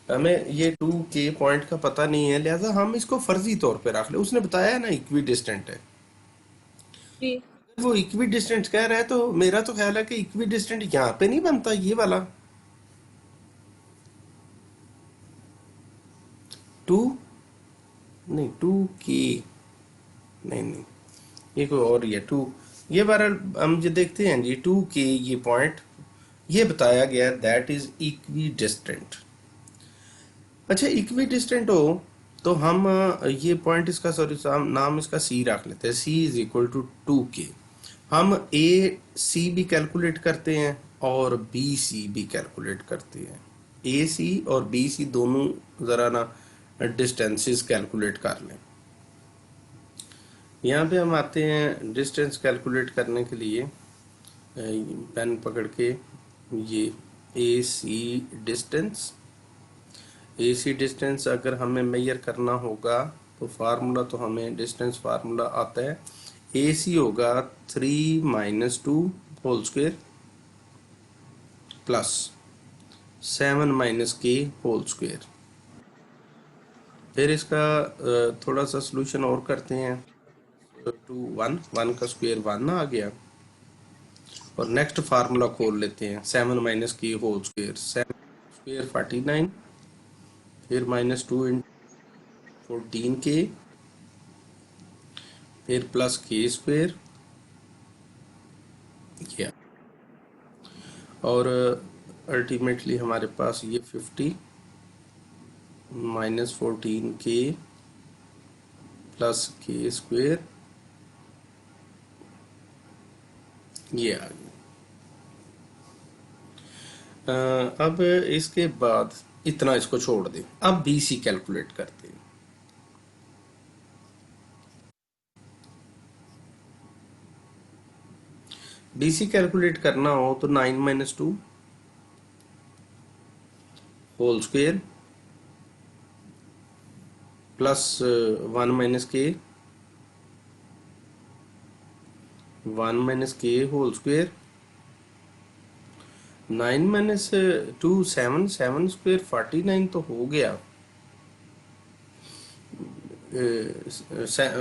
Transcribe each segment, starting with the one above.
हमें ये 2k point का पता नहीं है, लिहाजा हम इसको फर्जी तौर पे रख ले। उसने बताया है ना इक्वी डिस्टेंट है, जी। वो इक्वी डिस्टेंट कह रहा है तो मेरा तो ख्याल है कि इक्वी डिस्टेंट यहाँ पे नहीं बनता ये वाला 2, नहीं 2k, नहीं नहीं, ये कोई और ही है 2। ये बहरहाल हम जो देखते हैं जी 2k ये पॉइंट ये बताया गया दैट इज इक्वी डिस्टेंट। अच्छा इक्वी डिस्टेंट हो तो हम ये पॉइंट इसका सॉरी नाम इसका सी रख लेते हैं, सी इज इक्वल टू 2k। हम ए सी भी कैलकुलेट करते हैं और बी सी भी कैलकुलेट करते हैं। ए सी और बी सी दोनों ज़रा ना डिस्टेंसेस कैलकुलेट कर लें। यहाँ पे हम आते हैं डिस्टेंस कैलकुलेट करने के लिए, पेन पकड़ के ये ए सी डिस्टेंस, ए सी डिस्टेंस अगर हमें मेजर करना होगा तो फार्मूला तो हमें डिस्टेंस फार्मूला आता है, ए सी होगा 3 - 2 whole square plus 7 - k whole square. फिर इसका थोड़ा सा सोल्यूशन और करते हैं, 1 का स्क्वेयर 1 आ गया, और नेक्स्ट फार्मूला खोल लेते हैं 7 - k होल स्क्वेयर, 7 स्क्वेयर 49, फिर -2 × 14k, फिर प्लस k स्क्वेयर किया, और अल्टीमेटली हमारे पास ये 50 -14k प्लस k स्क्वेयर ये आ गया। अब इसके बाद इतना इसको छोड़ दें, अब बी सी कैलकुलेट करते हैं। बी सी कैलकुलेट करना हो तो 9 - 2 whole square plus 1 - k, 1 - k whole square, 9 - 2 7, 7 square 49 तो हो गया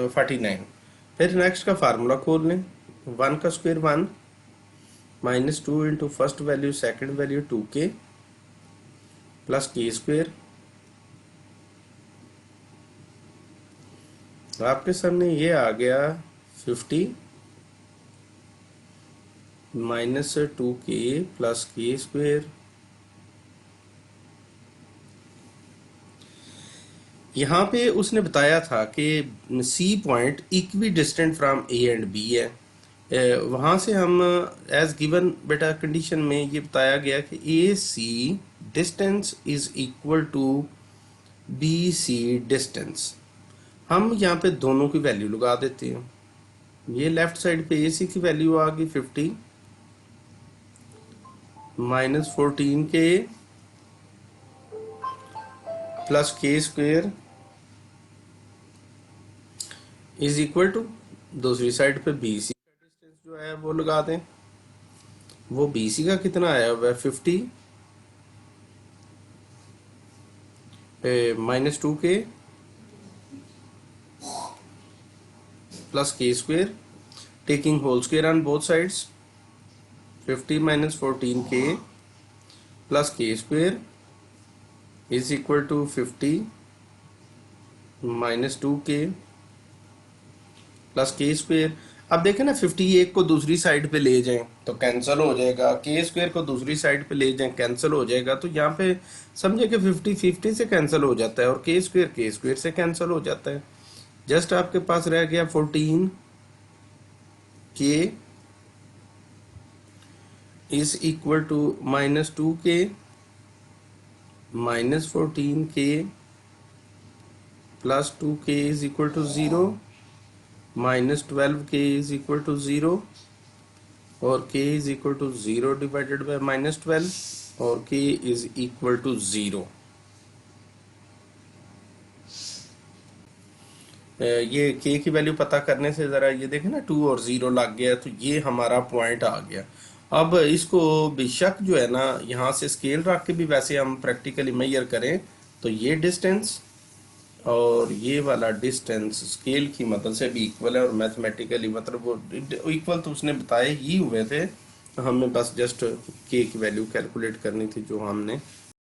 49। फिर नेक्स्ट का फार्मूला खोल लें, 1 का square 1, -2 × first value second value 2k plus k square. आपके सामने ये आ गया 50 -2k प्लस k स्क्वेयर। यहाँ पे उसने बताया था कि c point equidistant from a and b है। वहाँ से हम एज गिवन बेटा कंडीशन में ये बताया गया कि A C distance is equal to B C distance. हम यहाँ पे दोनों की वैल्यू लगा देते हैं। ये लेफ्ट साइड पे ए सी की वैल्यू आ गई 50 -14k plus k square is equal to, दूसरी साइड पे बी सी का डिस्टेंस जो है वो लगा दें। वो बी सी का कितना आया हुआ है 50 -2k plus k square, taking whole square on both sides, 50 -14k plus k square is equal to 50 -2k plus k square. अब देखें ना 51 को दूसरी साइड पे ले जाएं तो कैंसिल हो जाएगा, k स्क्वेयर को दूसरी साइड पे ले जाएं कैंसिल हो जाएगा। तो यहाँ पे समझे कि 50 50 से कैंसिल हो जाता है और k स्क्वेयर से कैंसिल हो जाता है। जस्ट आपके पास रह गया 14k is equal to -2k -14k plus 2k is equal to 0, -12k is equal to 0, और k is equal to 0 divided by -12, और k इज इक्वल टू 0। ये k की वैल्यू पता करने से ज़रा ये देखें ना 2 और 0 लग गया, तो ये हमारा पॉइंट आ गया। अब इसको बेशक जो है ना यहाँ से स्केल रख के भी वैसे हम प्रैक्टिकली मेजर करें तो ये डिस्टेंस और ये वाला डिस्टेंस स्केल की मदद से भी इक्वल है, और मैथमेटिकली मतलब वो इक्वल तो उसने बताए ही हुए थे, हमें बस जस्ट के की वैल्यू कैलकुलेट करनी थी जो हमने